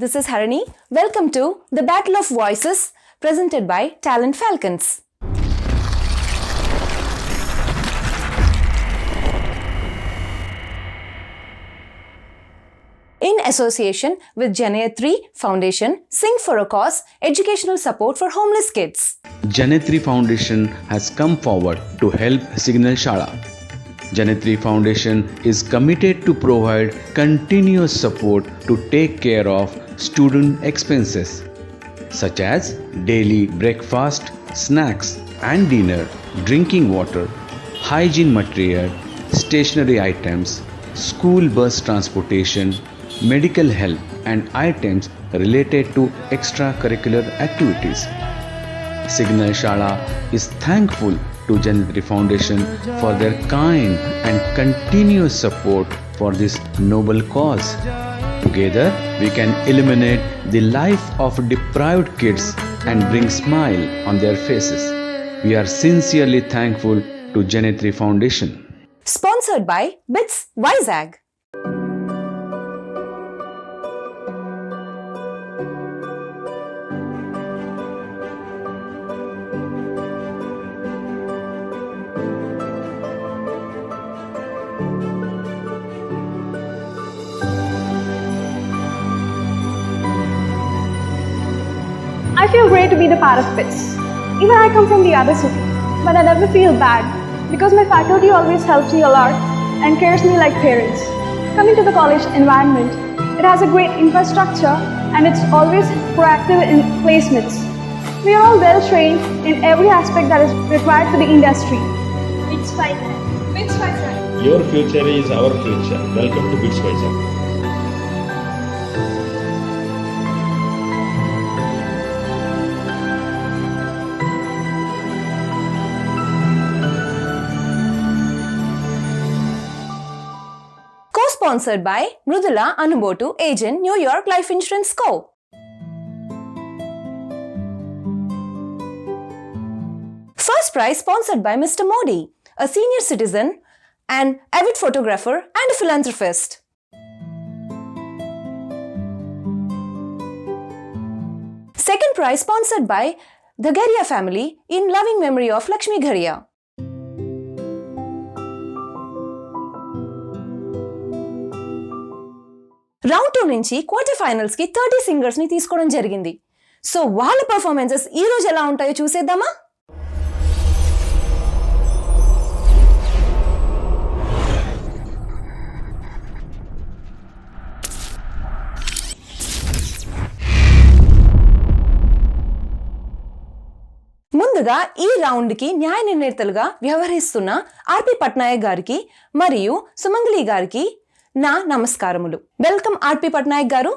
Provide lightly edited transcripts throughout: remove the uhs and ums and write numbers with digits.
This is Harini. Welcome to the Battle of Voices presented by Talent Falcons. In association with Janayatri Foundation, Sing for a Cause, educational support for homeless kids. Janayatri Foundation has come forward to help Signal Shala. Janayatri Foundation is committed to provide continuous support to take care of student expenses such as daily breakfast, snacks and dinner, drinking water, hygiene material, stationery items, school bus transportation, medical help and items related to extracurricular activities. Signal Shala is thankful to Janayatri Foundation for their kind and continuous support for this noble cause. Together, we can eliminate the life of deprived kids and bring smile on their faces. We are sincerely thankful to Janayatri Foundation. Sponsored by BITS Vizag. I feel great to be the part of BITS. Even I come from the other city, but I never feel bad because my faculty always helps me a lot and cares me like parents. Coming to the college environment, it has a great infrastructure and it's always proactive in placements. We are all well trained in every aspect that is required for the industry. BITS Vizag. BITS Vizag. Your future is our future. Welcome to BITS Vizag. Sponsored by Mrudula Anubotu, Agent, New York Life Insurance Co. First prize sponsored by Mr. Modi, a senior citizen, an avid photographer and a philanthropist. Second prize sponsored by the Gharia family in loving memory of Lakshmi Gharia. Round 2 నుంచి quarter finals కి 30 singers ని తీసుకోవడం జరిగింది. So వాళ్ళ performances ఈ రోజు ఎలా ఉంటాయో చూసేద్దామా? ముందుగా ఈ రౌండ్ కి న్యాయ నిర్ణేతలుగా వ్యవహరిస్తున్న ఆర్పి పట్నాయక్ గారికి మరియు సుమంగళి గారికి నా నమస్కారములు. వెల్కమ్ ఆర్పి పట్నాయక్ గారు.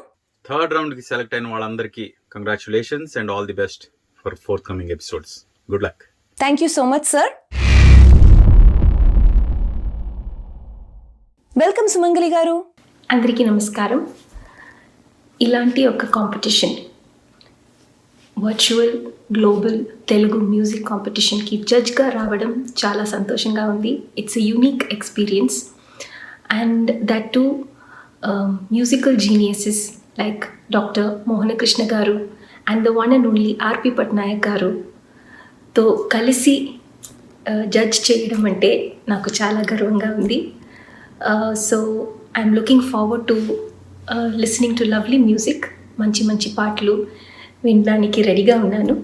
థర్డ్ రౌండ్ కి సెలెక్ట్ అయిన వాళ్ళందరికీ congratulations and all the best for forthcoming episodes. Good luck. Thank you so much sir. Welcome Sumangali గారు. అందరికీ నమస్కారం. ఇలాంటి ఒక competition, virtual global Telugu music కాంపిటీషన్కి జడ్జ్గా రావడం చాలా సంతోషంగా ఉంది. It's a unique experience. And that too, musical geniuses like Dr. Mohana Krishna Garu and the one and only R.P. Patnaik Garu తో కలిసి జడ్జ్ చేయడం అంటే నాకు చాలా గర్వంగా ఉంది. So I'm looking forward to listening to lovely music. మంచి మంచి పాటలు వినడానికి రెడీగా ఉన్నాను.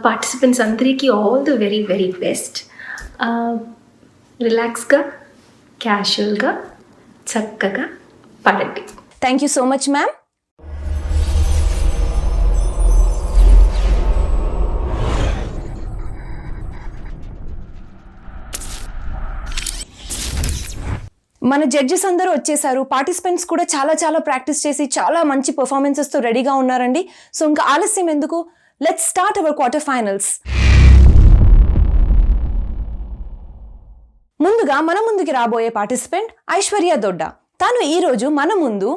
పార్టిసిపెంట్స్ అందరికీ all the very very best. రిలాక్స్గా, క్యాషువల్గా, చక్కగా పాడండి. Thank you so much ma'am. మన జడ్జెస్ అందరూ వచ్చేసారు. పార్టిసిపెంట్స్ కూడా చాలా ప్రాక్టీస్ చేసి చాలా మంచి పర్ఫార్మెన్సెస్తో రెడీగా ఉన్నారండి. సో ఇంకా ఆలస్యం ఎందుకు, let's start our quarter finals. ముందుగా మన ముందుకి రాబోయే పార్టిసిపెంట్ ఐశ్వర్య దొడ్డ. తను ఈరోజు మన ముందు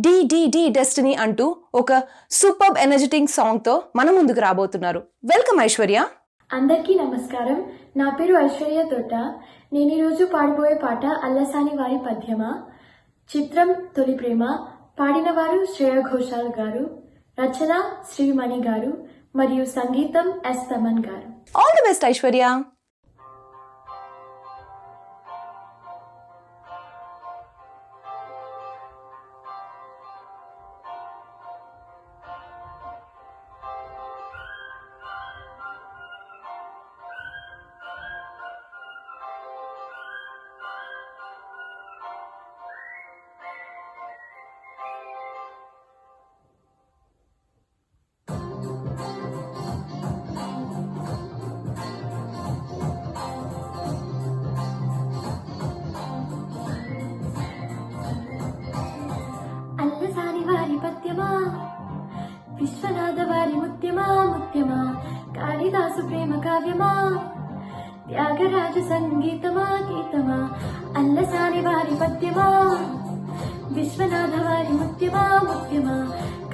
డి డెస్టినీ అంటూ ఒక సూపర్బ్ ఎనర్జెటిక్ సాంగ్తో మన ముందుకు రాబోతున్నారు. వెల్కమ్ ఐశ్వర్య. అందరికీ నమస్కారం. నా పేరు ఐశ్వర్య దొడ్డ. నేను ఈరోజు పాడబోయే పాట అల్లసాని వారి పద్యమా. చిత్రం తొలి ప్రేమ, పాడినవారు శ్రేయ ఘోషాల్ గారు, రచన శ్రీమణి గారు మరియు సంగీతం ఎస్ తమన్ గారు. All the best Aishwarya. Allasani వారి పద్యమా, విశ్వనాథ వారి ముత్యమా ముత్యమా, కాళిదాసు ప్రేమ కావ్యమా, త్యాగరాజ సంగీతమా గీతమా. అల్లసాని వారి పద్యమా, విశ్వనాథ వారి ముత్యమా ముత్యమా,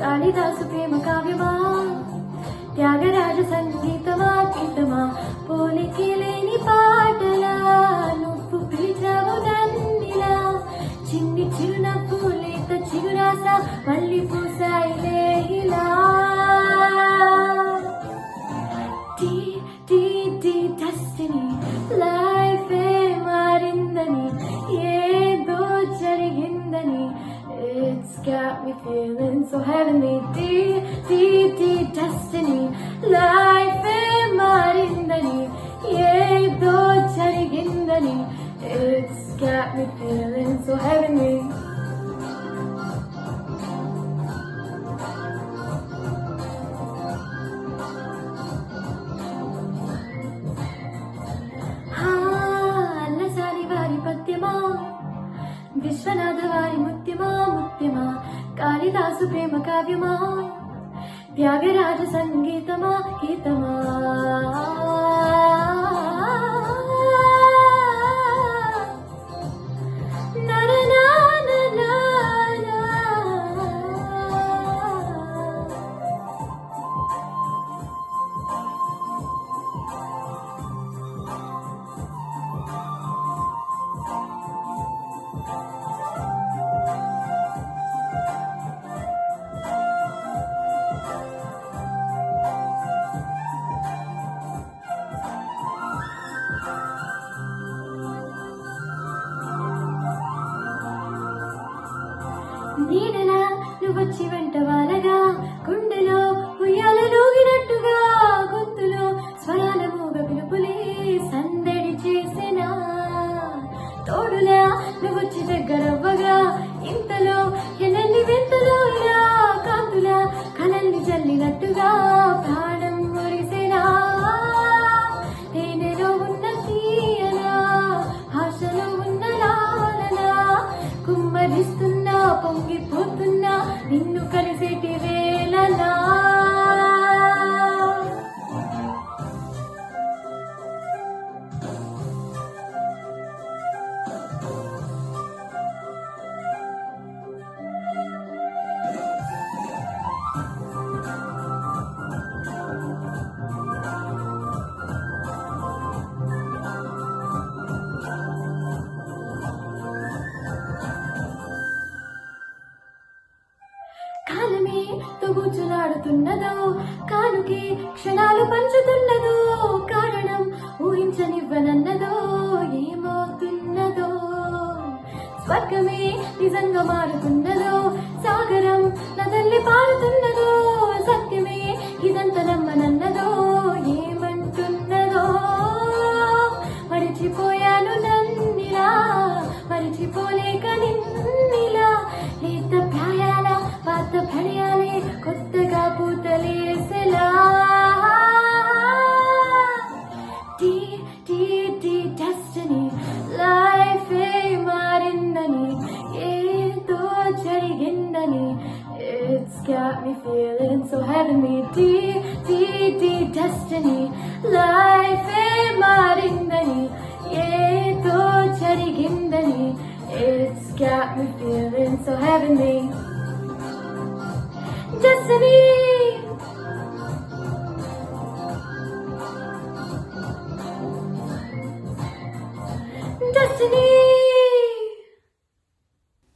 కాళిదాసు ప్రేమ కావ్యమా, త్యాగరాజ సంగీతమా గీతమా. పోలికి లేని పాటలా నువ్వు పిలిచావు నన్నిలా, చిన్ని చిరునవ్వు లేత చిగురాస మళ్ళీ పూసాయిలే ఇలా. టీ టీ టీ డెస్టినీ, లైఫే మారిందని, ఏదో జరిగిందని, it's got me feeling so heavenly. టీ టీ టీ డెస్టినీ, లైఫే మారిందని, ఏదో జరిగిందని, it's got me feeling so heavenly. Allasani వారి పద్యమా, విశ్వనాథ వారి ముత్యమా ముత్యమా, కాళిదాసు ప్రేమ కావ్యమా, త్యాగరాజ సంగీతమా గీతమా. నీడలా నువ్వొచ్చి వెంట వాలగా, గుండెలో ఉయ్యాల లూగినట్టుగా, గొంతులో స్వరాల మూగ పిలుపులే సందడి చేసినా. తోడులా నువ్వొచ్చి దగ్గరవ్వగా, ఇంతలో ఎన్నెన్ని వింతలో ఇలా, కాంతులా కలల్ని జల్లినట్టుగా ప్రాణం మురిసినా. తేనెలో ఉన్న తీయనా, భాషలో ఉన్న లాలనా, కుమ్మరిస్తున్నా పొంగిపోతున్నా నిన్ను కలిసేటి వేళనా. కాలమే తొగుచులాడుతున్నదో, కానుకే క్షణాలు పంచుతున్నదో, కారణం ఊహించనివ్వనన్నదో, ఏమవుతున్నదో. స్వర్గమే నిజంగా మారుతున్నదో, సాగరం నదల్లి పారుతున్నదో, సత్యమే ఇదంత నమ్మనన్నదో, ఏమంటున్నదో. మరిచిపోయాను నన్నిలా, మరిచిపోలేక నిన్నిలా, లేత ప్రాయాల పాత భయాలే కొత్తగా పూతలేసెలా. టీ టీ టీ డెస్టినీ, లైఫే మారిందని, ఏదో జరిగిందని, it's got me feeling so heavenly. టీ టీ టీ డెస్టినీ, లైఫే మారిందని, ఏదో జరిగిందని, it's got me feeling so heavenly. Destiny, destiny.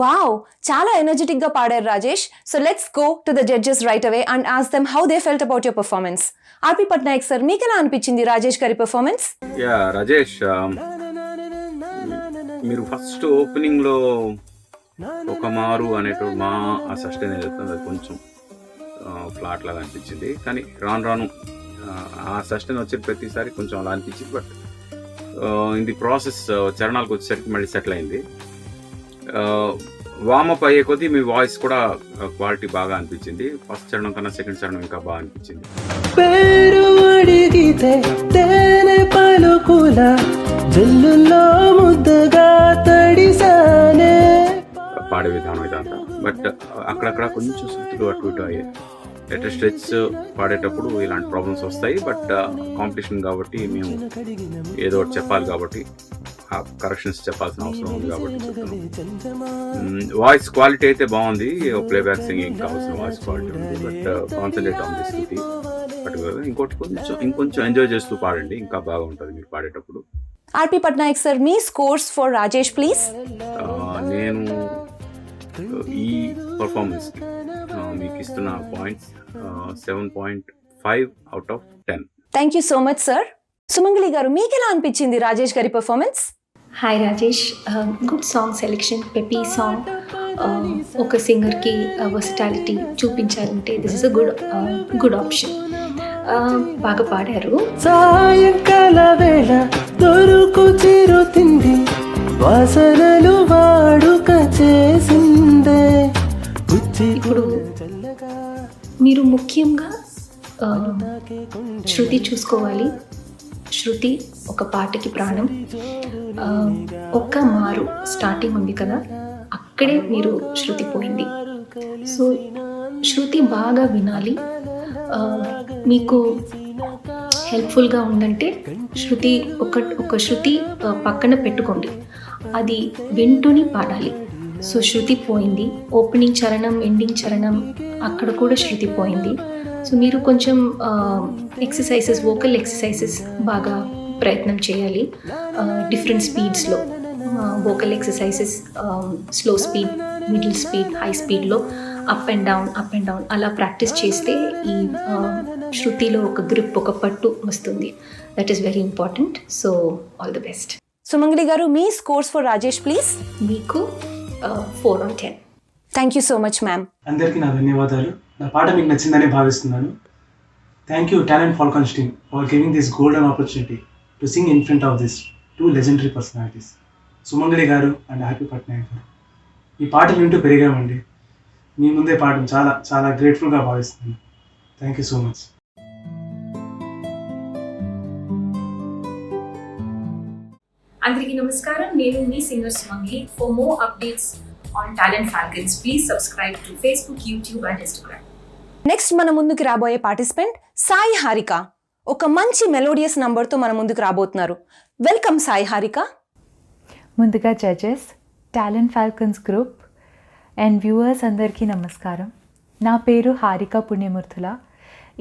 Wow, చాలా ఎనర్జెటిక్ గా పాడారు Rajesh. So let's go to the judges right away and ask them how they felt about your performance. RP Patnaik sir, మీకు ఎలా అనిపించింది రాజేష్ గారి పర్ఫార్మెన్స్? యా రాజేష్, మీరు ఫస్ట్ ఓపెనింగ్లో ఒక మారు అనేటువంటి మా ఆ సస్టైన్ ఏదైతే అది కొంచెం ఫ్లాట్ లాగా అనిపించింది. కానీ రాను రాను ఆ సస్టైన్ వచ్చే ప్రతిసారి కొంచెం అలా అనిపించింది. బట్ ఇన్ ది ప్రాసెస్ చరణాలకు వచ్చేసరికి మళ్ళీ సెటిల్ అయింది. వామప్ అయ్యే కొద్దీ మీ వాయిస్ కూడా క్వాలిటీ బాగా అనిపించింది. ఫస్ట్ చరణం కన్నా సెకండ్ చరణం ఇంకా బాగా అనిపించింది. పేరు అడిగితే తేనె పలుకుల జల్లుల్లో ముద్దగా తడిసానే. పాడే విధానం ఇదంతా. బట్ అక్కడక్కడ కొంచెం శృతులు అటు ఇటు అయ్యాయి. లేటెస్ట్ స్ట్రెచ్ పాడేటప్పుడు ఇలాంటి ప్రాబ్లమ్స్ వస్తాయి. బట్ కాంపిటీషన్ కాబట్టి మేము ఏదో ఒకటి చెప్పాలి కాబట్టి కరెక్షన్స్ చెప్పాల్సిన అవసరం ఉంది కాబట్టి వాయిస్ క్వాలిటీ అయితే బాగుంది. ప్లేబ్యాక్ సింగింగ్ కావాల్సిన వాయిస్ క్వాలిటీ ఉంది. బట్ కాన్సన్ట్రేట్ ఆన్ ది స్థితి పర్టికులర్గా ఇంకోటి ఇంకొంచెం ఎంజాయ్ చేస్తూ పాడండి, ఇంకా బాగా ఉంటుంది మీరు పాడేటప్పుడు. ఆర్పి పట్నాయక్ సార్, మీ స్కోర్స్ ఫర్ రాజేష్ ప్లీజ్. నేను ఈ పర్ఫార్మెన్స్కి మీకు ఇస్తున్న points 7.5 out of 10. Thank you so much sir. Sumangali గారు, మీకు ఎలా అనిపించింది రాజేష్ గారి performance? Hi Rajesh, good song selection, peppy song. ఒక సింగర్కి వర్సిటాలిటీ చూపించాలంటే this is a good option. బాగా పాడారు. సాయంకాల వేళ దొరుకు చిరు తిండి వాసనలు వాడుక చేసిందే. ఇప్పుడు మీరు ముఖ్యంగా శృతి చూసుకోవాలి. శృతి ఒక పాటకి ప్రాణం. ఒక్క మారు స్టార్టింగ్ ఉంది కదా, అక్కడే మీరు శృతి పోయింది. సో శృతి బాగా వినాలి. మీకు హెల్ప్ఫుల్గా ఉందంటే శృతి ఒక శృతి పక్కన పెట్టుకోండి, అది వింటూని పాడాలి. సో శృతి పోయింది. ఓపెనింగ్ చరణం, ఎండింగ్ చరణం అక్కడ కూడా శృతి పోయింది. సో మీరు కొంచెం ఎక్సర్సైజెస్, వోకల్ ఎక్సర్సైజెస్ బాగా ప్రయత్నం చేయాలి. డిఫరెంట్ స్పీడ్స్లో vocal exercises, slow speed, middle speed, high స్పీడ్లో అప్ అండ్ డౌన్ అలా ప్రాక్టీస్ చేస్తే ఈ శృతిలో ఒక గ్రిప్, ఒక పట్టు వస్తుంది. That is very important. So all the best. Sumangali గారు, మీ స్కోర్స్ ఫర్ రాజేష్ ప్లీజ్. మీకు 4 on 10. Thank you so much ma'am. అందరికీ నా ధన్యవాదాలు. నా పాట మీకు నచ్చిందని భావిస్తున్నాను. Thank you Talent Falcons team for giving this golden opportunity to sing in front of this 2 legendary personalities, Sumangali గారు అండ్ ఆర్పి పట్నాయక్ గారు. ఈ పాటలు వింటూ పెరిగామండి. మీ ముందే పాడడం చాలా చాలా గ్రేట్ఫుల్గా భావిస్తున్నాను. Thank you so much. అందరికీ నమస్కారం, నేను మీ singer Sumangali. For more updates on Talent Falcons please subscribe to Facebook, YouTube and Instagram. Next మన ముందుకు రాబోయే పార్టిసిపెంట్ సాయి హారిక. ఒక మంచి మెలోడియస్ నంబర్తో మన ముందుకు రాబోతున్నారు. వెల్కమ్ సాయి హారిక. ముందుగా judges, talent falcons group and viewers అందరికీ నమస్కారం. నా పేరు హారిక పుణ్యమూర్తుల.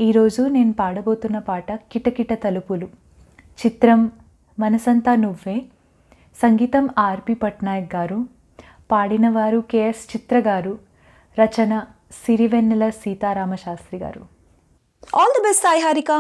ఈరోజు నేను పాడబోతున్న పాట కిటకిట తలుపులు. చిత్రం మనసంతా నువ్వే. సంగీతం ఆర్పి పట్నాయక్ గారు. పాడినవారు కెఎస్ చిత్ర గారు. రచన సిరివెన్నెల సీతారామశాస్త్రి గారు. All the best Sai Harika.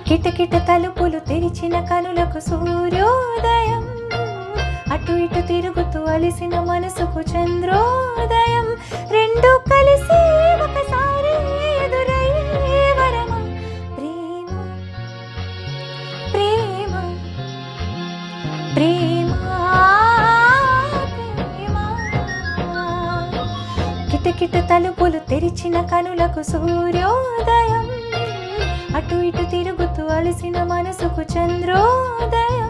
కిటకిట తలుపులు తెరిచిన కనులకు సూర్యోదయం. అటు ఇటు తిరుగుతూ అలిసిన మనసుకు చంద్రోదయం. రెండు కలిసి ఒకసారి ఎదురయ్యే వరమ. ప్రేమ ప్రేమ ప్రేమ ప్రేమ. కిటకిట తలుపులు తెరిచిన కనులకు సూర్యోదయం, అటు ఇటు తిరుగుతూ అలసిన మనసుకు చంద్రోదయం.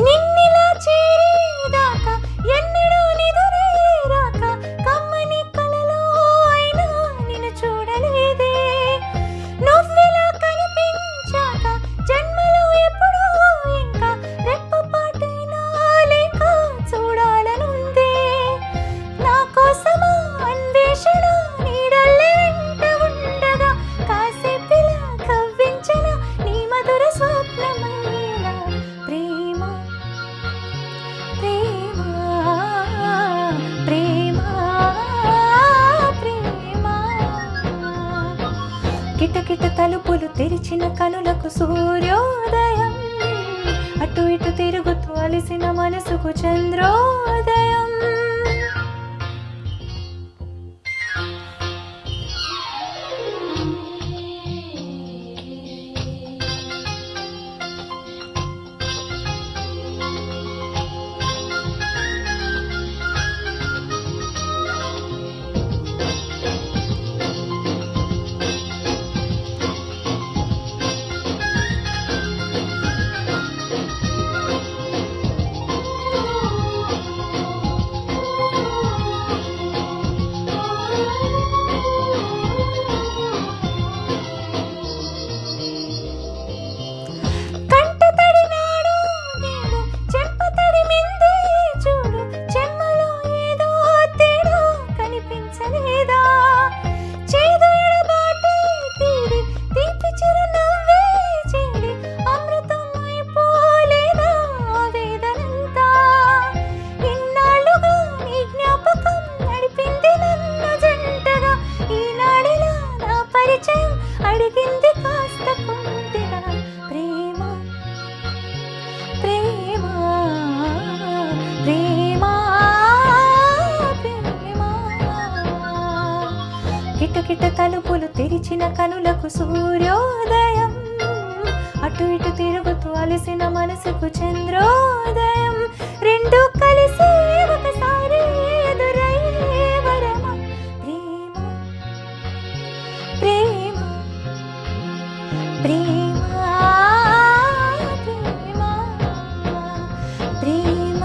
నిన్నిలా చేరేదాకా ఎన్నడూ నిదురేరాక కమ్మని కలలో అయినా నిన్ను చూడలేదే, నువ్విలా కనిపించాక జన్మలో ఎప్పుడూ ఇంకా రెప్పపాటైనా లేక చూడాలనుందే. నా కోసమా అన్వేషణ నీడల్లే వెంట ఉండగా కాసేపిలా కవ్వించిన నీ మధుర స్వప్నమైన ప్రేమ ప్రేమ ప్రేమ ప్రేమ. కిటకిట తలుపులు తెరిచిన కనులకు సూర్యోదయం, అటు ఇటు తిరుగుతూ అలసిన మనసుకు చంద్రోదయం. కంటతడి నాడు నేడు చెంపతడి మిందే చూడు, చెమ్మలో ఏదో తేడా కనిపించలేదా, చేదు ఎడబాటే తీరి తీపి చిరునవ్వే చేరి అమృతం అయిపోలేదా వేదనంతా. ఇన్నాళ్ళుగా నీ జ్ఞాపకం నడిపింది నన్ను జంటగా, ఈనాడిలా నా పరిచయం అడిగింది కాస్త కొంటిగా. ప్రేమ ప్రేమ ప్రేమ ప్రేమ. కిటకిట తలుపులు తెరిచిన కనులకు సూర్యోదయం, అటు ఇటు తిరుగుతూ అలసిన మనసుకు చంద్రోదయం. రెండు కలిసి ఒకసారి ఎదురయ్యే వరమ ప్రేమ ప్రేమ ప్రేమ ప్రేమ ప్రేమ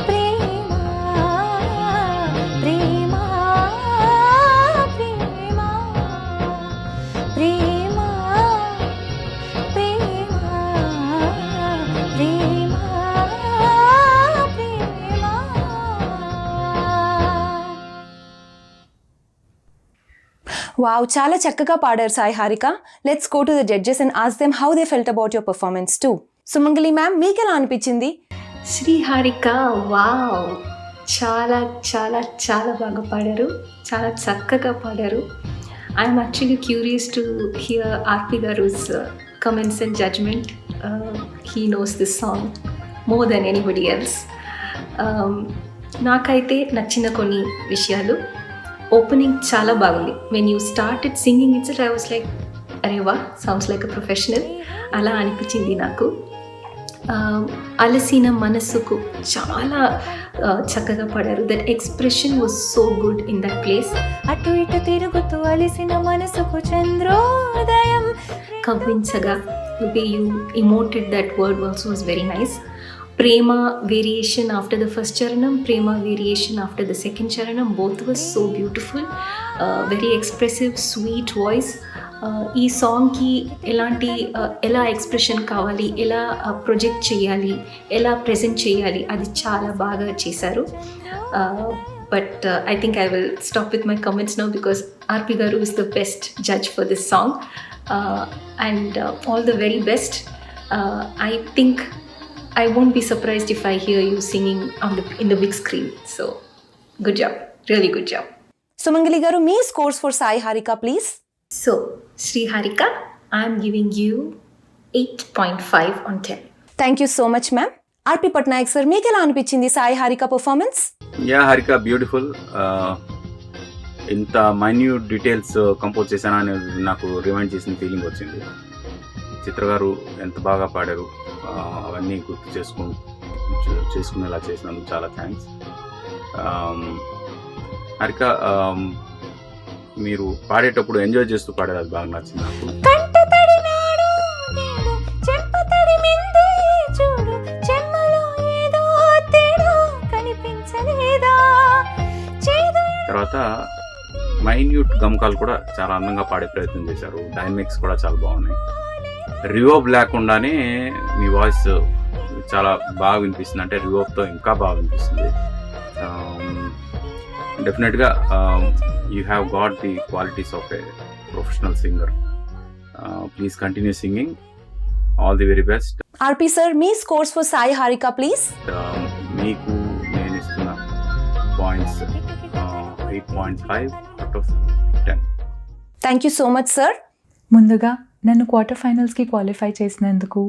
ప్రేమ ప్రేమ ప్రేమ ప్రేమ ప్రేమ ప్రేమ ప్రేమ. వావ్, చాలా చక్కగా పాడారు Sai Harika. Let's go to the judges and ask them how they felt about your performance two. Sumangali ma'am, మీకు ఎలా అనిపించింది? శ్రీహారిక, వావ్, చాలా చాలా చాలా బాగా పాడారు, చాలా చక్కగా పాడారు. I'm actually curious to hear RP గారుస్ comments and judgement. He knows this song more than anybody else. నాకైతే నచ్చిన కొన్ని విషయాలు, ఓపెనింగ్ చాలా బాగుంది. When you started singing it's I was like అరే వా, సౌండ్స్ లైక్ అ ప్రొఫెషనల్ అలా అనిపించింది నాకు. అలసిన మనస్సుకు చాలా చక్కగా పాడారు. That expression was so good in that place. అటు ఇటు తిరుగుతూ అలసిన మనసుకు చంద్రోదయం. కవ్వించగా way you emoted that word also was very nice. Prema variation after the first charanam, Prema variation after the second charanam, both were so beautiful. Very expressive, sweet voice. ఈ సాంగ్కి ఎలాంటి ఎలా ఎక్స్ప్రెషన్ కావాలి, ఎలా ప్రొజెక్ట్ చేయాలి, ఎలా present చేయాలి, అది చాలా బాగా చేశారు. But I think I will stop with my comments now because RP Garu is the best judge for this song. And all the very best. I think I won't be surprised if I hear you singing in the big screen. So, good job. Really good job. Sumangali garu, me scores for Sai Harika, please. So, Sri Harika, I'm giving you 8.5 on 10. Thank you so much, ma'am. RP Patnaik sir, మీకు ఎలా అనిపించింది Sai Harika performance? Yeah Harika beautiful. ఇంత minute details compose చేశానని నాకు remind చేసిన feeling వచ్చింది. చిత్ర గారు ఎంత బాగా పాడారు, అవన్నీ గుర్తు చేసుకునేలా చేసినందుకు చాలా థ్యాంక్స్. హారిక, మీరు పాడేటప్పుడు ఎంజాయ్ చేస్తూ పాడారు, అది బాగా నచ్చింది నాకు. తర్వాత మైన్యూట్ గమకాలు కూడా చాలా అందంగా పాడే ప్రయత్నం చేశారు. డైనమిక్స్ కూడా చాలా బాగున్నాయి. రివర్బ్ లేకుండానే మీ వాయిస్ చాలా బాగా వినిపిస్తుంది, అంటే రివర్బ్తో ఇంకా బాగా వినిపిస్తుంది. డెఫినెట్గా you have got the qualities of a professional singer. Please continue singing. All the very best. RP sir, me scores for Sai Harika, please. మీకు నేను ఇస్తున్న points 8.5 out of 10. Thank you so much, sir. ముందుగా నన్ను quarter ఫైనల్స్కి qualify చేసినందుకు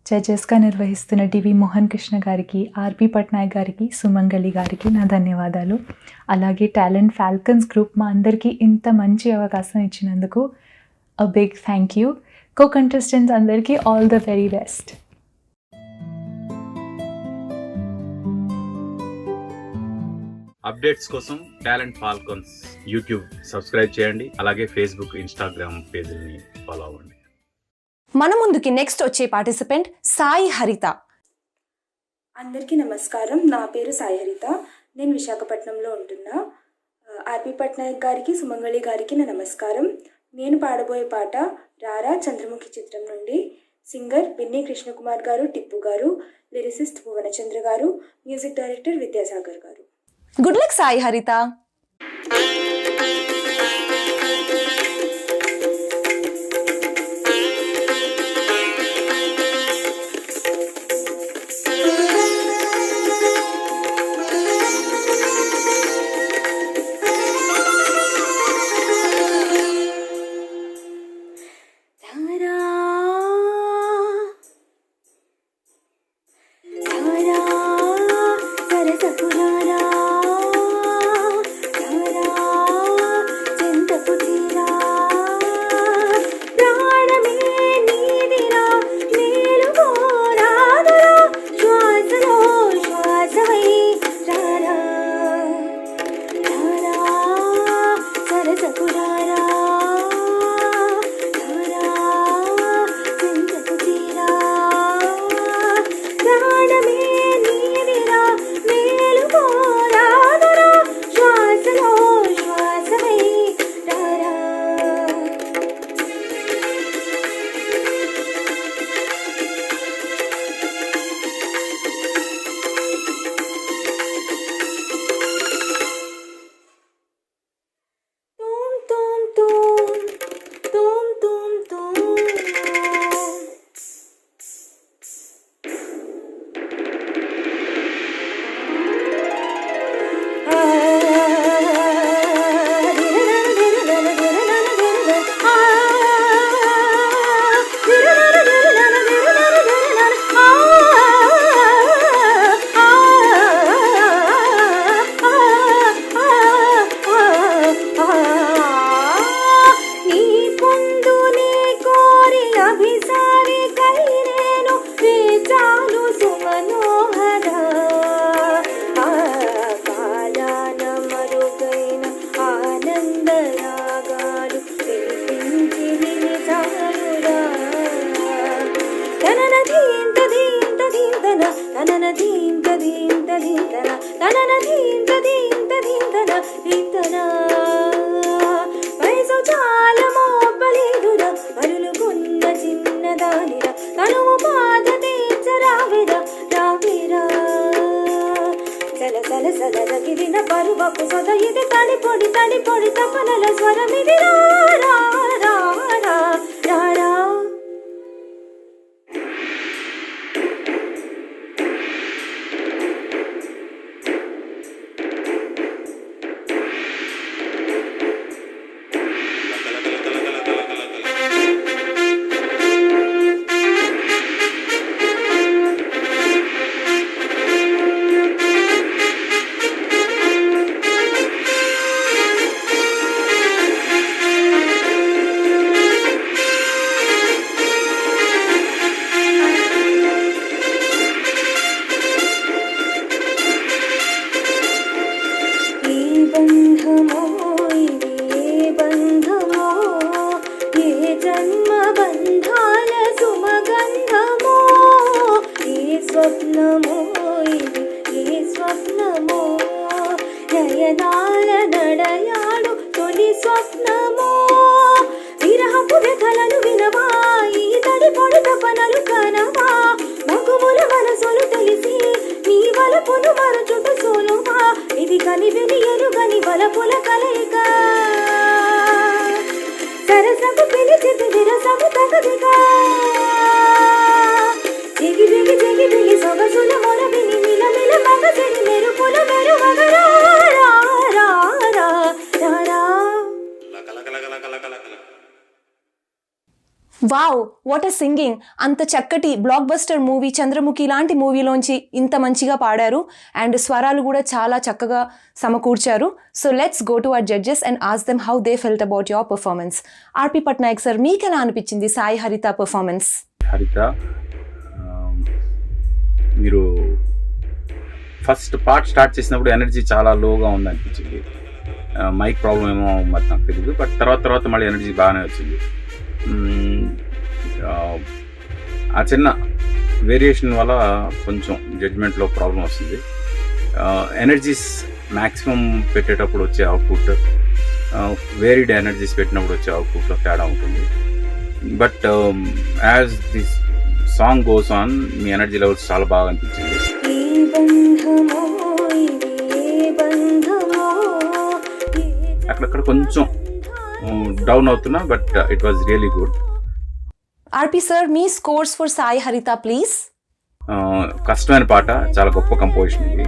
జడ్జెస్గా నిర్వహిస్తున్న డివి మోహన్ కృష్ణ గారికి, ఆర్పి పట్నాయక్ గారికి, సుమంగళి గారికి నా ధన్యవాదాలు. అలాగే టాలెంట్ ఫాల్కన్స్ గ్రూప్ మా అందరికీ ఇంత మంచి అవకాశం ఇచ్చినందుకు a big thank you. Co contestants అందరికీ all the very best. Updates కోసం టాలెంట్ ఫాల్కన్స్ యూట్యూబ్ సబ్స్క్రైబ్ చేయండి. అలాగే ఫేస్బుక్, ఇన్స్టాగ్రామ్ పేజీని ఫాలో అవ్వండి. మన ముందుకి నెక్స్ట్ వచ్చే పార్టిసిపెంట్ సాయి హరిత. అందరికీ నమస్కారం. నా పేరు సాయి హరిత. నేను విశాఖపట్నంలో ఉంటున్నా. ఆర్పి పట్నాయక్ గారికి, సుమంగళి గారికి నా నమస్కారం. నేను పాడబోయే పాట రారా చంద్రముఖి చిత్రం నుండి. సింగర్ బిన్ని కృష్ణకుమార్ గారు, టిప్పు గారు, లిరిసిస్ట్ భువనచంద్ర గారు, మ్యూజిక్ డైరెక్టర్ విద్యాసాగర్ గారు. గుడ్ లక్ సాయి హరిత. సల సల సల రగిలి రగిలిన పరువపు సొద ఇది తడి పొడి తపనల స్వరమిది రా రా రా రా రా రా. నయనాల నడయాడు తొలి స్వప్నమో విరహపు వ్యథలను వినవా ఈ తడి పొడి తపనలు కనవా మగుముల మనసులు తెలిసి నీ వలపును మరచుట సోలువా ఇది కని విని ఎరుగని వలపుల కలయిక సరసము పిలిచితి విరసము తగదిగా జిగి జిగి జిగి జిగి సొగసుల మొర విని మిలమిల మగసిరి మెరుపుల మెరువగరా రా రా రా రా రా. Wow, what a singing! అంత చక్కటి బ్లాక్ బస్టర్ మూవీ చంద్రముఖి లాంటి మూవీలోంచి ఇంత మంచిగా పాడారు అండ్ స్వరాలు కూడా చాలా చక్కగా సమకూర్చారు. So let's go to our judges and ask them how they felt about your performance. RP Patnaik sir, మీకు ఎలా అనిపించింది సాయి హరిత పర్ఫార్మెన్స్? హరిత, మీరు ఫస్ట్ పార్ట్ స్టార్ట్ చేసినప్పుడు ఎనర్జీ చాలా లోగా ఉందనిపించింది. మైక్ ప్రాబ్లం ఏమో మరి నాకు తెలియదు, బట్ తర్వాత మళ్ళీ ఎనర్జీ బాగానే వచ్చింది. ఆ చిన్న వేరియేషన్ వల్ల కొంచెం జడ్జ్మెంట్లో ప్రాబ్లం వస్తుంది. ఎనర్జీస్ మ్యాక్సిమం పెట్టేటప్పుడు వచ్చే అవుట్పుట్, వేరీడ్ ఎనర్జీస్ పెట్టినప్పుడు వచ్చే అవుట్పుట్లో తేడా ఉంటుంది. But as this song goes on, me energy levels చాలా బాగా అనిపించింది. అక్కడక్కడ కొంచెం డౌన్ అవుతున్నా, but it was really good. RP sir, మీ scores for Sai Haritha please. కష్టమైన పాట, చాలా గొప్ప కంపోజిషన్ ఇది.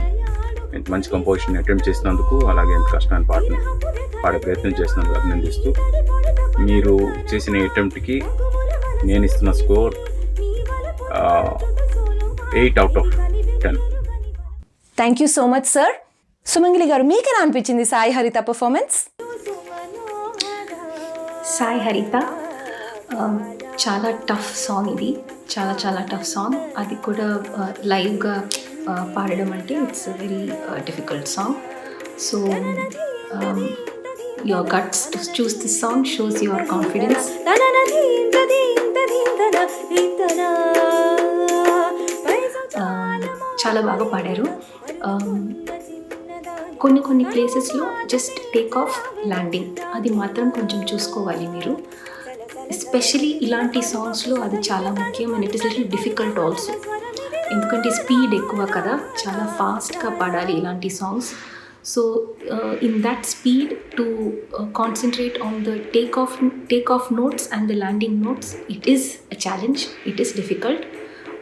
ఇంత మంచి కంపోజిషన్ అటెంప్ట్ చేసినందుకు, అలాగే ఇంత కష్టమైన పాటని పాడే ప్రయత్నం చేసినందుకు అభినందిస్తూ, మీరు చేసిన అటెంప్ట్కి నేను ఇస్తున్న score 8 out of 10. Thank you so much sir. Sumangali గారు, మీకు ఎలా అనిపించింది సాయి హరిత పర్ఫార్మెన్స్? సాయి హరిత చాలా టఫ్ సాంగ్ ఇది, చాలా టఫ్ సాంగ్. అది కూడా లైవ్గా పాడడం అంటే it's very difficult song. So your guts to choose this song shows your confidence. చాలా బాగా పాడారు. కొన్ని ప్లేసెస్లో జస్ట్ టేక్ ఆఫ్ ల్యాండింగ్ అది మాత్రం కొంచెం చూసుకోవాలి మీరు. ఎస్పెషలీ ఇలాంటి సాంగ్స్లో అది చాలా ముఖ్యం. And it is little difficult also, ఎందుకంటే స్పీడ్ ఎక్కువ కదా, చాలా ఫాస్ట్గా పాడాలి ఇలాంటి songs. So in that speed to concentrate on the take off notes and the landing notes, it is a challenge, it is difficult.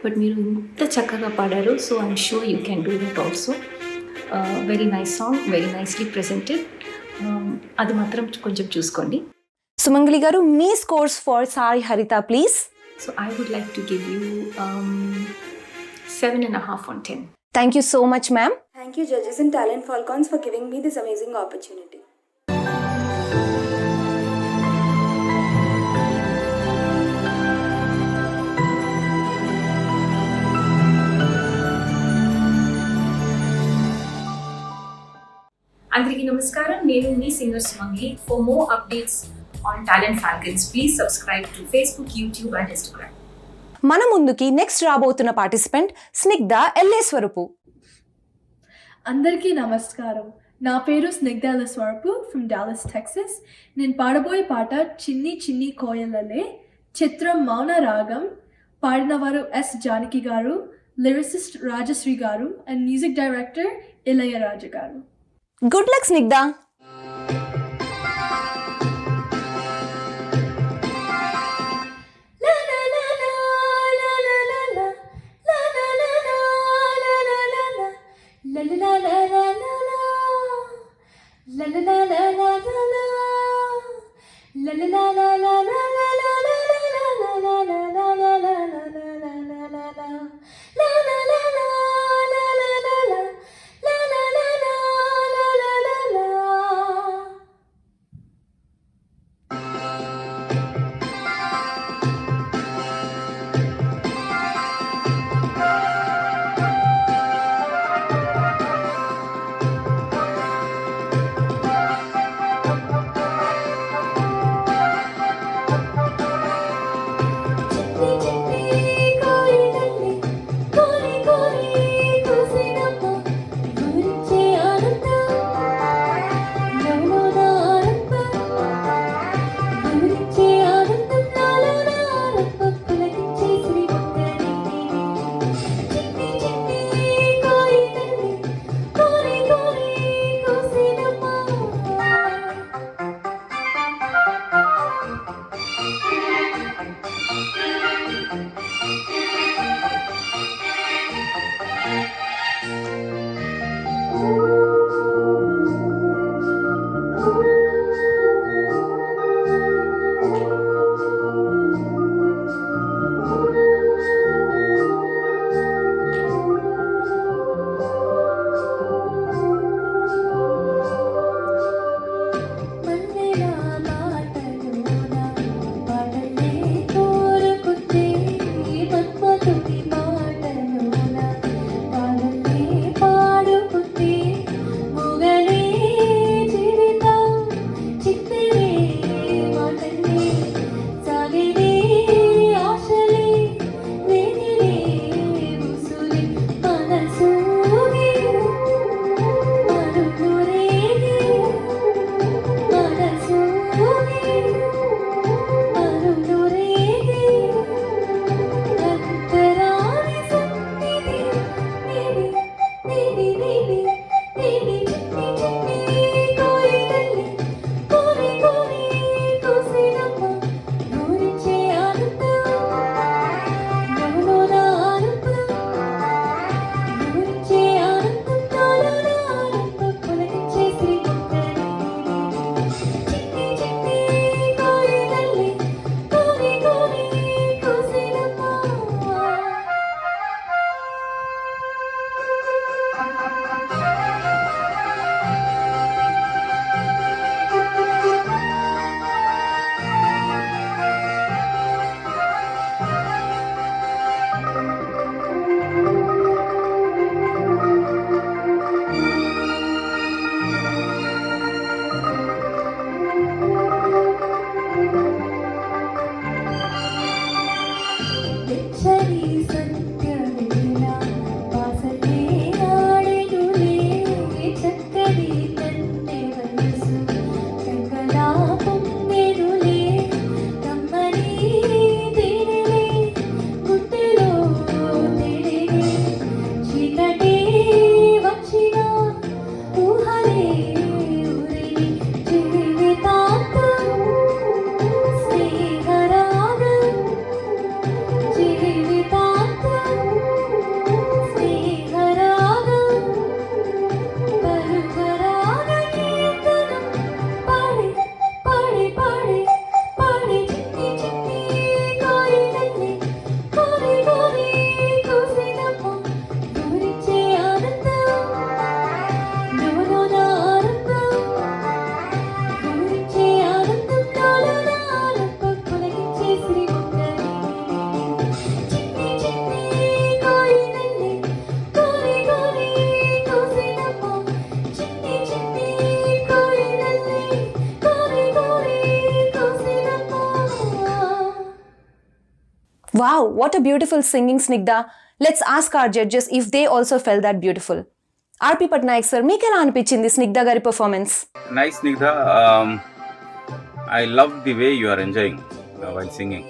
But మీరు ఇంత చక్కగా పాడారు. So I'm sure you can do that also. Very nice song, very nicely presented. అది మాత్రం కొంచెం చూసుకోండి. సుమంగిలి గారు, మీ scores for Sai Haritha please. So I would like to give you 7.5 on 10. Thank you so much ma'am. Thank you judges and Talent Falcons for giving me this amazing opportunity. అందరికీ నమస్కారం, నేను మీ singer Sumangi. For more updates on Talent Falcons please subscribe to Facebook, YouTube and Instagram. మన ముందుకి next రాబోతున్న participant Snigdha ఎల్లేశ్వరపు. అందరికీ నమస్కారం. నా పేరు స్నిగ్ధ ఎల్లేశ్వరపు ఫ్రమ్ డాలస్, టెక్సస్. నేను పాడబోయే పాట చిన్ని చిన్ని కోయలలే, చిత్రం మౌన రాగం. పాడినవారు ఎస్ జానకి గారు, లిరిసిస్ట్ రాజశ్రీ గారు అండ్ మ్యూజిక్ డైరెక్టర్ ఇళయరాజా గారు. Good luck Snigdha. Wow, what a beautiful singing, Snigdha. Let's ask our judges if they also felt that beautiful. RP Patnaik sir మీకు ఎలా అనిపించింది స్నిగ్ధ గారి performance? Nice Snigdha, I love the way you are enjoying while singing.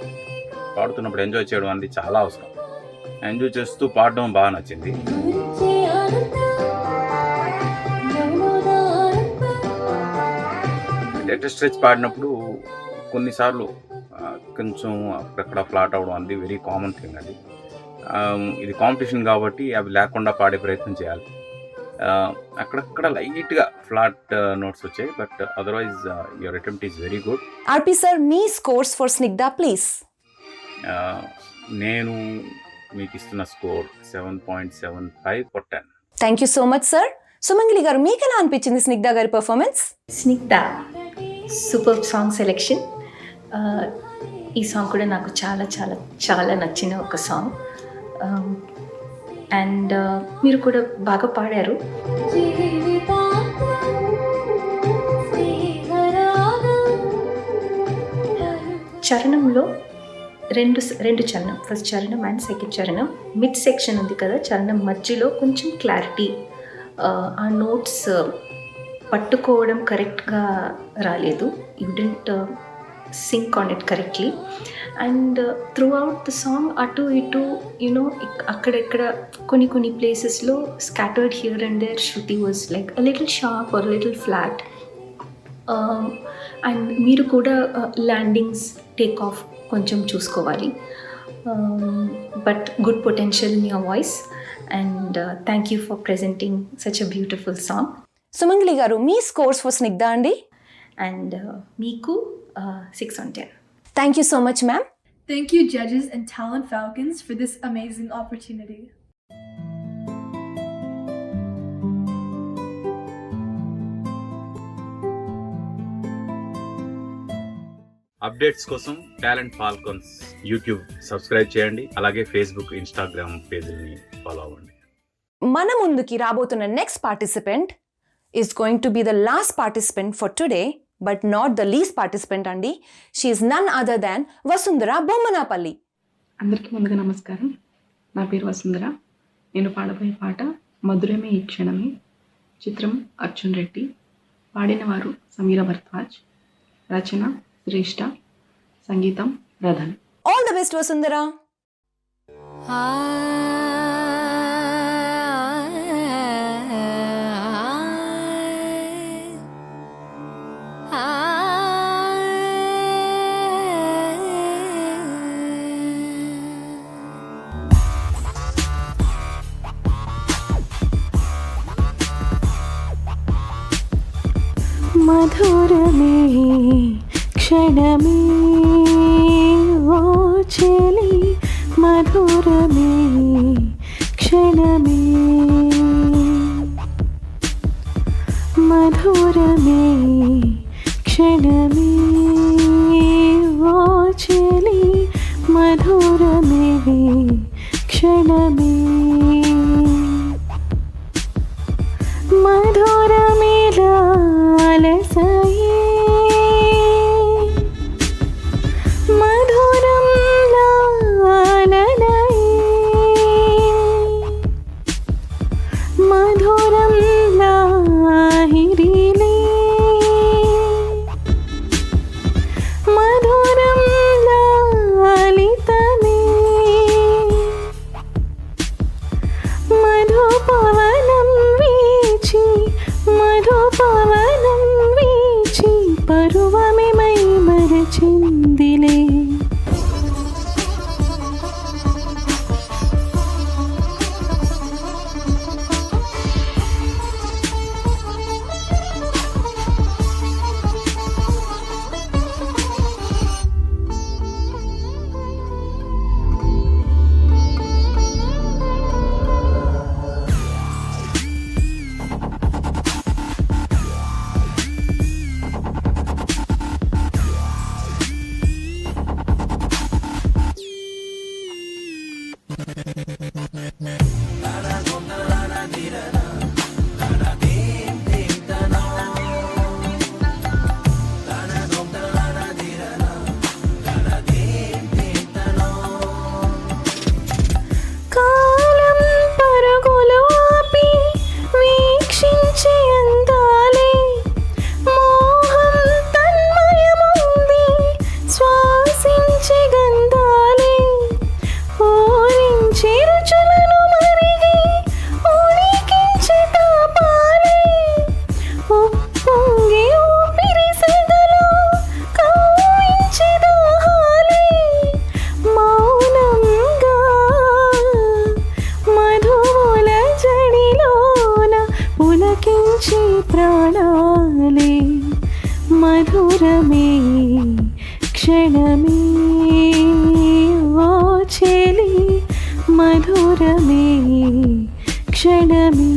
పాడుతున్నప్పుడు enjoy చేయడం అనేది చాలా అవసరం. Enjoy చేస్తూ పాడడం బాగా నచ్చింది. లేటెస్ట్ స్ట్రెచ్ పాడినప్పుడు కొన్నిసార్లు కొంచెం అక్కడక్కడ ఫ్లాట్ అవ్వడం అది వెరీ కామన్ థింగ్ అది. ఇది కాంపిటీషన్ కాబట్టి అవి లేకుండా పాడే ప్రయత్నం చేయాలి. అక్కడక్కడ లైట్గా ఫ్లాట్ నోట్స్ వచ్చాయి, but otherwise your attempt is very good. RP sir, మీ స్కోర్స్ ఫర్ స్నిగ్ధ ప్లీజ్. నేను మీకు ఇస్తున్న score 7.75/10. Thank you so much sir. Sumangali గారు, మీకు ఎలా అనిపించింది స్నిగ్ధ గారి performance? Snigdha super song selection. ఈ సాంగ్ కూడా నాకు చాలా చాలా చాలా నచ్చిన ఒక సాంగ్. అండ్ మీరు కూడా బాగా పాడారు. చరణంలో రెండు చరణం, ఫస్ట్ చరణం అండ్ సెకండ్ చరణం, మిడ్ సెక్షన్ ఉంది కదా, చరణం మధ్యలో కొంచెం క్లారిటీ, ఆ నోట్స్ పట్టుకోవడం కరెక్ట్గా రాలేదు. You didn't sync on it correctly. And throughout the song అటు ఇటు అక్కడెక్కడ కొన్ని ప్లేసెస్లో scattered here and there shruti was like a little sharp or little flat. And మీరు కూడా ల్యాండింగ్స్ టేక్ ఆఫ్ కొంచెం చూసుకోవాలి. But good potential in your voice and thank you for presenting such a beautiful song. Sumangali గారు, మీ scores for Snigdha అండి? And మీకు 6 on 10. Thank you so much ma'am. Thank you, judges and Talent Falcons, for this amazing opportunity. Updates కోసం Talent Falcons YouTube subscribe చేయండి, అలాగే Facebook, Instagram పేజీని follow అవ్వండి. మన ముందుకి రాబోతున్న next participant is going to be the last participant for today, but not the least participant అండి. She is none other than Vasundhara Bommanapalli. అందరికీ ముందుగా నమస్కారం. నా పేరు వసుంధర. నేను పాడబోయే పాట మధురమే ఈ క్షణమే, చిత్రం అర్జున్ రెడ్డి, పాడిన వారు సమీర భరద్వాజ్, రచన శ్రేష్ఠ, సంగీతం Rathan. All the best Vasundhara. మధురమే క్షణమే ఓ చెలి, మధురమే క్షణమే, మధురమే క్షణమే ఓ చెలి, మధురమే క్షణమే, మధురమిలా అలసయే, మధురం లాలనయే, మధురం లాహిరిలే, మధురం లాలితమే, మధుపవనం వీచి, మధుపవనం వీచి, పరువమే మై మరచిందిలే. కాలం పరుగులు ఆపి వీక్షించే అందాలే, మోహం తన్మయముంది శ్వాసించే గంధాలే, ఓరించే రుచులను మరిగి ఉడికించే తాపాలే, ఉప్పొంగే ఊపిరి సెగల క్షణమే ఓ చెలి మధురమే క్షణమే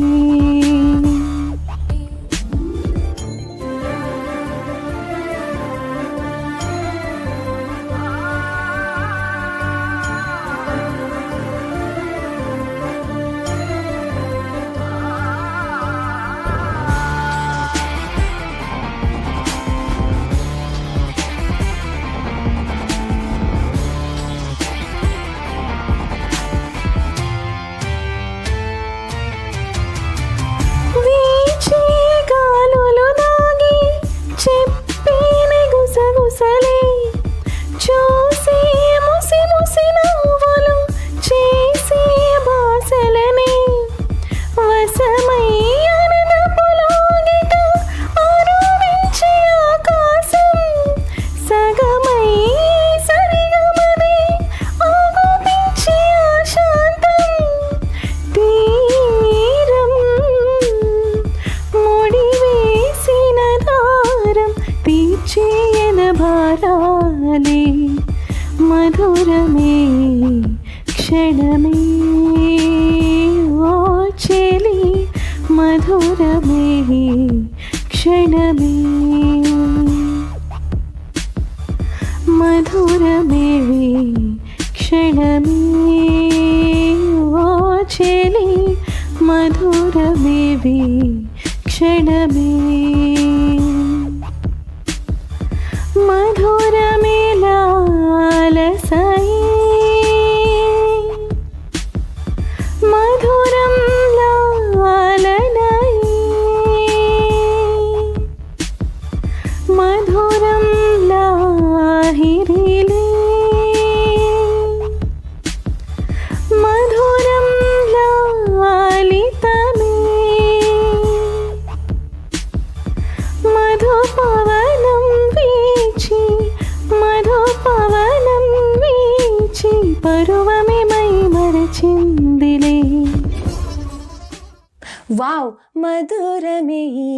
వీచే గాలులు దాగి చెప్పిన గుసగుసలే చూసే ముసి ముసి నవ్వులు చేసే బాసలనే వసమై అనదపులోగిట ఆరోవించే ఆకాశం సగమై సరిగమనే ఆగోపించే ఆశాంతం తీరం ముడివేసిన దారం తీర్చేయన భారాలే మధురమే క్షణమే ఓ చెలి మధురమే క్షణమే మధురమే క్షణమే ఓ చెలి మధురమే క్షణమే మధురమే లాలసై మధురం లాలనై మధురం లాహిరిలే మధురం లాలితమే మధుపవనం వీచి మధుపవనం వీచి పరువమే మై మరచిందిలే. వావ్, మధురమే ఈ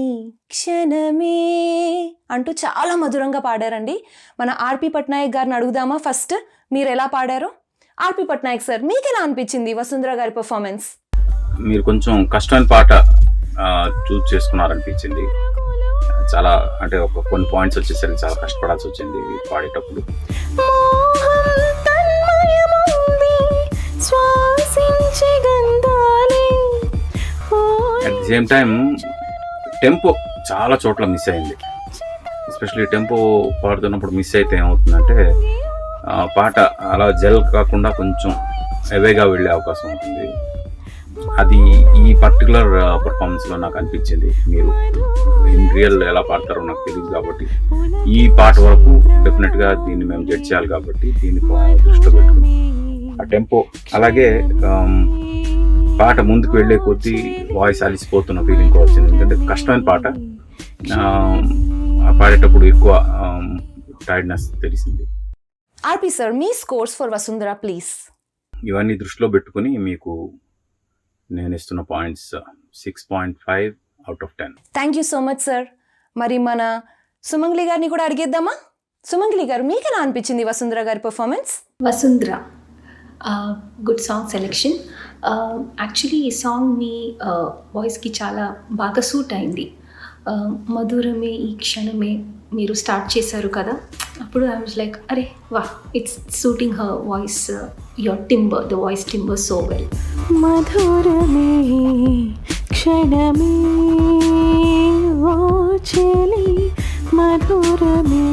క్షణమే అంటూ చాలా మధురంగా పాడారండి. మన ఆర్పి పట్నాయక్ గారిని అడుగుదామా ఫస్ట్ మీరు ఎలా పాడారో? ఆర్పి పట్నాయక్ సార్, మీకు ఎలా అనిపించింది వసుంధర గారి పర్ఫార్మెన్స్? మీరు కొంచెం కష్టమైన పాట చూస్ చేసుకున్నారనిపించింది. చాలా అంటే ఒక కొన్ని పాయింట్స్ వచ్చేసరికి చాలా కష్టపడాల్సి వచ్చింది పాడేటప్పుడు. At the same time tempo చాలా చోట్ల మిస్ అయింది. ఎస్పెషల్లీ టెంపో పాడుతున్నప్పుడు మిస్ అయితే ఏమవుతుందంటే పాట అలా జల్ కాకుండా కొంచెం ఎవేగా వెళ్ళే అవకాశం ఉంటుంది. అది ఈ పర్టికులర్ పర్ఫార్మెన్స్లో నాకు అనిపించింది. మీరు ఇన్ రియల్ ఎలా పాడతారో నాకు తెలియదు కాబట్టి ఈ పాట వరకు డెఫినెట్గా దీన్ని మేము జడ్జ్ చేయాలి కాబట్టి దీన్ని దృష్టిలో పెట్టుకుని ఆ టెంపో, అలాగే పాట ముందుకు వెళ్ళే కొద్దీ వాయిస్ అలిసిపోతున్న ఫీలింగ్ కూడా వచ్చింది. ఎందుకంటే కష్టమైన పాట, పాడేటప్పుడు ఎక్కువ టైర్డ్నెస్ తెలిసింది. ఆర్పి సార్, మీ స్కోర్స్ ఫర్ వసుంధర ప్లీజ్. ఇవన్నీ దృష్టిలో పెట్టుకుని మీకు నేను ఇస్తున్న points 6.5 out of 10. Thank you so much sir. మరి మన సుమంగ్లి గారిని కూడా అడిగేద్దామా? సుమంగ్లి గారు, మీకు ఎలా అనిపించింది వసుంధర గారి performance? Vasundhara good song selection. Actually ఈ సాంగ్ మీ వాయిస్కి చాలా బాగా సూట్ అయింది. మధురమే ఈ క్షణమే మీరు స్టార్ట్ చేశారు కదా, అప్పుడు ఐ వాజ్ లైక్ అరే వా, it's suiting her voice, your timbre, the voice timbre so well. మధురమే క్షణమే ఓ చెలి మధురమే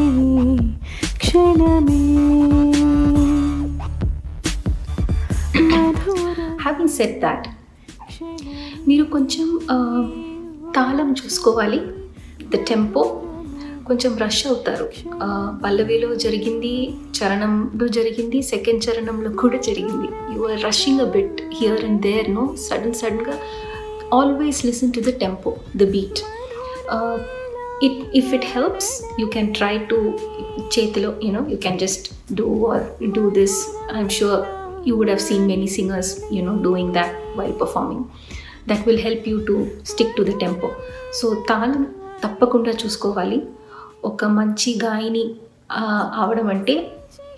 క్షణమే. హ్యావింగ్ సెడ్ దాట్, మీరు కొంచెం తాళం చూసుకోవాలి. ద టెంపో కొంచెం రష్ అవుతారు. పల్లవిలో జరిగింది, చరణంలో జరిగింది, సెకండ్ చరణంలో కూడా జరిగింది. You are rushing a bit here and there. No సడన్గా always listen to the tempo, the beat. if it helps, you can try to చేతిలో, you can just do this. I'm sure you would have seen many singers doing that while performing. That will help you to stick to the tempo. So తాళం తప్పకుండా చూసుకోవాలి. ఒక మంచి గాయని అవడం అంటే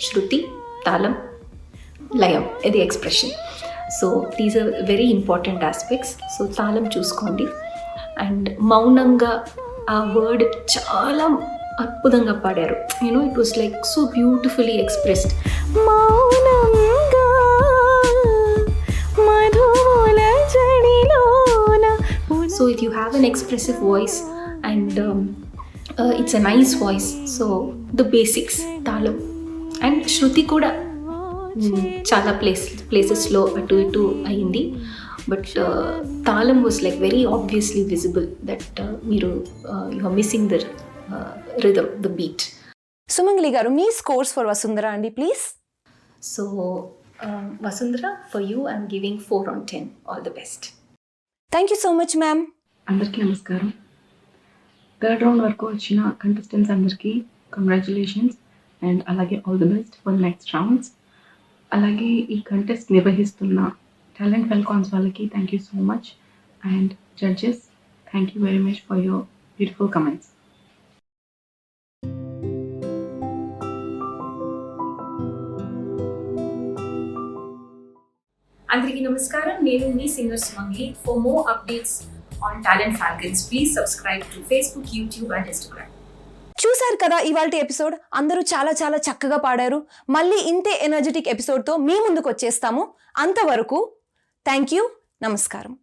శృతి, తాళం, లయం, ఇది expression. So these are very important aspects. So తాళం చూసుకోండి. అండ్ మౌనంగా ఆ వర్డ్ చాలా అద్భుతంగా పాడారు. You know it was like so beautifully expressed. మౌనంగా మధుల జడిలోన. So if you have an expressive voice and it's a nice voice, so the basics తాళం అండ్ శృతి కూడా చాలా ప్లేసెస్లో అటు ఇటు అయింది. బట్ తాళం was like very obviously visible that మీరు you are missing the rhythm, the beat. Sumangali గారు, మీ స్కోర్స్ ఫర్ వసుంధర అండి please. So Vasundhara, for you I'm giving 4/10. All the best. Thank you so much ma'am. అందరికీ నమస్కారం. థర్డ్ రౌండ్ వరకు వచ్చిన contestants అందరికీ congratulations and అలాగే all the best for next rounds. అలాగే ఈ కంటెస్ట్ నిర్వహిస్తున్న టాలెంట్ ఫాల్కాన్స్ వాళ్ళకి thank you so much. And judges, thank you very much for your beautiful comments. అందరికీ నమస్కారం, నేను మీ singer Sumangi. For more updates on Talent Falcons please subscribe to Facebook, YouTube and Instagram. చూశారు కదా ఇవాల్టి episode. అందరూ చాలా చాలా చక్కగా పాడారు. మళ్ళీ ఇంతే ఎనర్జెటిక్ ఎపిసోడ్తో మీ ముందుకు వచ్చేస్తాము. అంతవరకు థ్యాంక్ యూ, నమస్కారం.